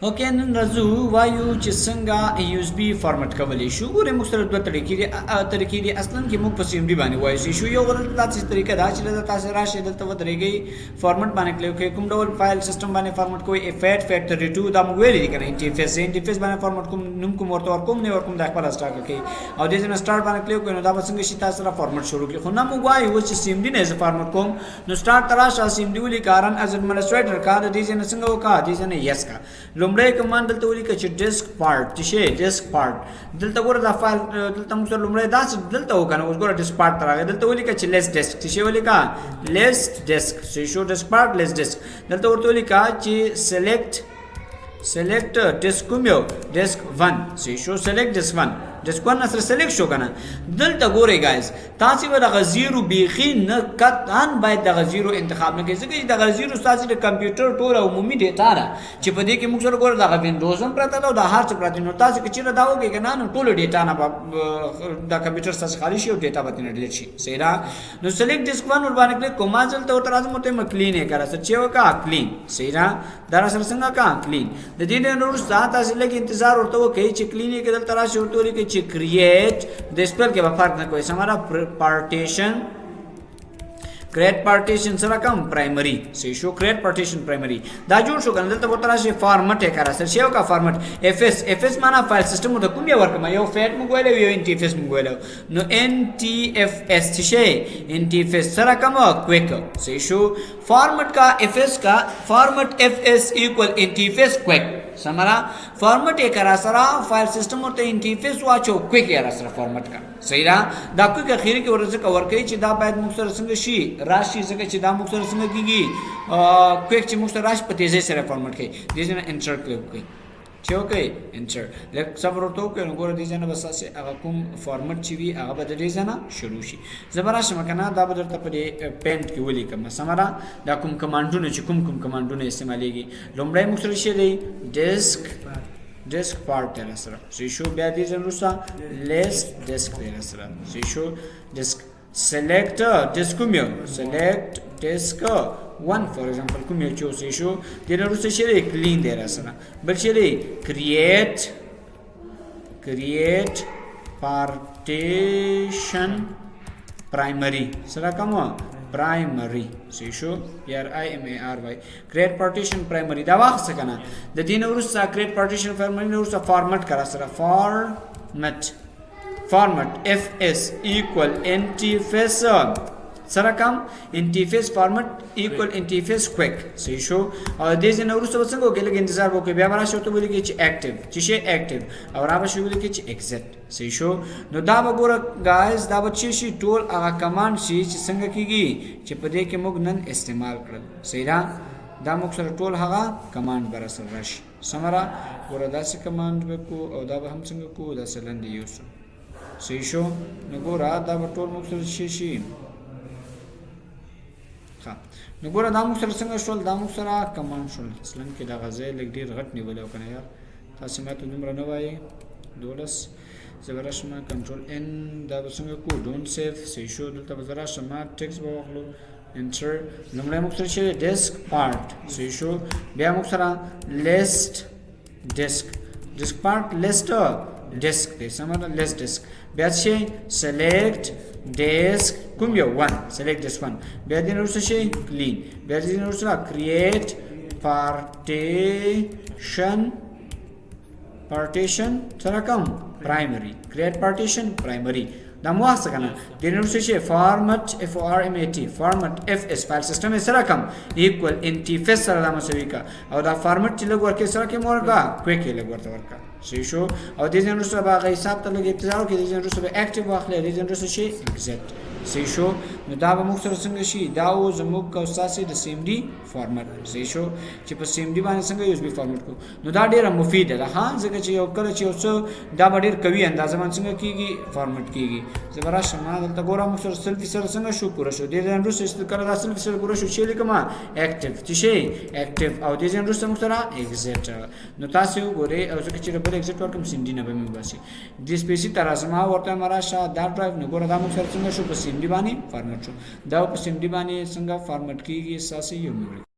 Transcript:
اوکې نن راځو وایو چې څنګه USB فارمټ کولی شو. ګورئ مختلف دوه طریقې دي. اصلا کې موږ په CMD باندې وایو شو. یو غلط داسې طریقه ده چې تاسو راشئ دلته ودرېږئ فارمټ باندې کلیک کوئ. کوم ډول فایل سیسټم باندې فارمټ کوئ FAT32 دا موږ ویلي دي کنه انټرفیس باندې فارمټ کوم نوم کوم ورته ورکوم نه ورکوم د خپل سٹارټ کوي او د دې سٹارټ باندې کلیک کوئ نو دا به څنګه شي تاسو را فارمټ شروع کړئ. خو نه موږ وایو چې CMD نه ز فارمټ کوم نو سٹارټ تراشه CMD ولي کارن از ایڈمنسټریټر کا د دې نه څنګه وکا د دې نه یس کا لومړی کمانډ دلته ولیکه چې ډیسک پارت چې ډیسک پارت دلته ګوره دا فایل دلته موږ سره لومړی داسې دلته وکنه اوس ګوره ډیسک پارت راغی دلته ولیکه چې لیس ډیسک چې ولیکه لیس ډیسک چې شو ډیسک پارت لیس ډیسک دلته ورته ولیکه چې سلیکټ ډیسک کوم یو ډیسک 1 چې شو سلیکټ ډیسک 1 ډیسک 1 سره سلیکټ شو کنه دلته ګورئ گایز تاسو به د زیرو بیخي نه قطعا باید د زیرو انتخاب نه کړئ ځکه چې د زیرو تاسو د کمپیوټر ټول عمومي ډیټا ده چې په دې کې موږ سره ګورو د وینډوز هم پراته ده او د هر څه پراته نو تاسو کې چیرې دا وګورئ کنه نو ټول ډیټا نه د کمپیوټر تاسو خالی شي او ډیټا به نه ډیلیټ شي صحیح ده. نو سلیکټ ډیسک 1 ور باندې کلیک کوم ځل ته راځم ته مکلین یې کړه چې وکا کلین صحیح ده دا سره څنګه کا کلین د دې نور تاسو لږ انتظار ورته وکړئ چې کلین یې کړه تر راشي ورته ولیکئ چې کریټ د سپیل کې به فرق نه کوي हमारा partition create partition سره کوم پرایمری سی شو کریټ پارټیشن پرایمری دا جوړ شو کنه دلته ورته راشي فارمټ یې کړه سر شیو کا فارمټ FS معنا فایل سیستم د کوم یو ورکم یو فیټ موږ ویلو یو انټرفیس موږ ویلو نو NTFS چې شي انټرفیس سره کوم کویک سی شو فارمټ کا فارمټ FS ایکوال انټرفیس کویک سمرا فارمټ یې کرا سره فایل سیستم ورته انټرفیس واچو کویک یې سره فارمټ کا صحیح را دا کویک اخیری کې ورته کور کوي چې دا باید موږ سره څنګه شي راشي ځکه چې دا موږ سره څنګه کیږي کویک چې موږ سره راشي په تیزی سره فارمټ کوي دې نه انټر کلیک کوي چې اوکې انټر لکه صبر ورته وکړئ نو ګوره دې نه بس هغه کوم فارمټ چې وي هغه به د دې نه شروع شي. زه به راشم کنه دا به درته په دې پینټ کې ولیکم سمره دا کوم کمانډونه چې کوم کمانډونه استعمالیږي لومړی موږ سره شي دی ډیسک پارت تر سره سی شو بیا دې زنروسا لیس ډیسک تر سره سی شو ډیسک select disk کوم یو select disk 1 for example کوم یو چوسې شو د نورسته شری کلین دی سره بل شری create partition primary سره کوم primary سی شو PRIMARY create partition primary دا واخ کنه د دې نورسته create partition primary نورسته فارمټ کرا سره فارمټ FS equal interface سره کوم انټرفیس فارمټ ایکوال انټرفیس کویک صحیح شو او د دې نه ورسته څنګه وکړي انتظار وکړي بیا مرا شو ته ولیکي چې اکټیو چې شي اکټیو او را به شو ولیکي چې ایگزیټ صحیح شو نو دا وګوره گایز دا به شي ټول هغه کمانډ شي چې څنګه کیږي چې په دې کې موږ نن استعمال کړل صحیح دا موږ سره ټول هغه کمانډ بر سره راشي سمرا ګوره دا څه کمانډ وکړو او دا به هم څنګه کو دا سلند یوسو صحیح شو نو ګوره دا به ټول موږ سره شي نو ګوره دا موږ سره څنګه شول دا موږ سره کمانډ شول اصلا کې دا غځای لګ ډیر غټ نیول او کنه یار تاسو ماته دومره نه وایي دولس زبرشم کنټرول ان دا به څنګه کو ډونټ سیو سی شو دلته به زرا شمه ټیکس به واخلو انټر لومړی موږ سره شي ډیسک پارت سی شو بیا موږ سره لیست ډیسک پارت لیست ډیسک دې سمره لیست ډیسک بیا شي سلیکټ ډیسک کوم یو 1 سلیکټ ډیسک 1 بیا دې نور څه شي کلین بیا دې نور سره کریټ پارټیشن سره کوم پرایمری کریټ پارټیشن پرایمری دا مو څه کنه دې نور څه شي فارمټ FORMAT فارمټ FS فایل سیستم سره کوم ایکوال انټرفیس سره دا مسوي کا او دا فارمټ چې لګ ورکې سره کې مورګه کویک لګ ورته ورکا صحیح شو او دې نور سره باغ حساب ته لګ انتظار کې دې نور سره اکټیو واخلې دې نور سره شي ایگزیټ صحیح شو نو دا به موږ سره څنګه شي دا او زموږ کو اساسي د CMD فارمټ صحیح شو چې په CMD باندې څنګه USB فارمټ کو نو دا ډیره مفید ده ها ځکه چې یو کله چې اوس دا ډیر قوي اندازه باندې څنګه کیږي فارمټ کیږي زبره شمه دلته ګورم موږ سره سلفي سره څنګه شو پوره شو دې نن روسه چې کله دا سلفي سره پوره شو چې لیکما اکټیو چې شي اکټیو او دې نن روسه موږ سره ایگزیټ نو تاسو ګورئ او ځکه چې بل ایگزیټ ورکم CMD نه به مې باسي د سپیسي تر ازما ورته مرا شا دا ډرایو نو ګور دا موږ سره څنګه شو په CMD باندې فارمټ شو دا په CMD باندې څنګه فارمټ کیږي اساسي یو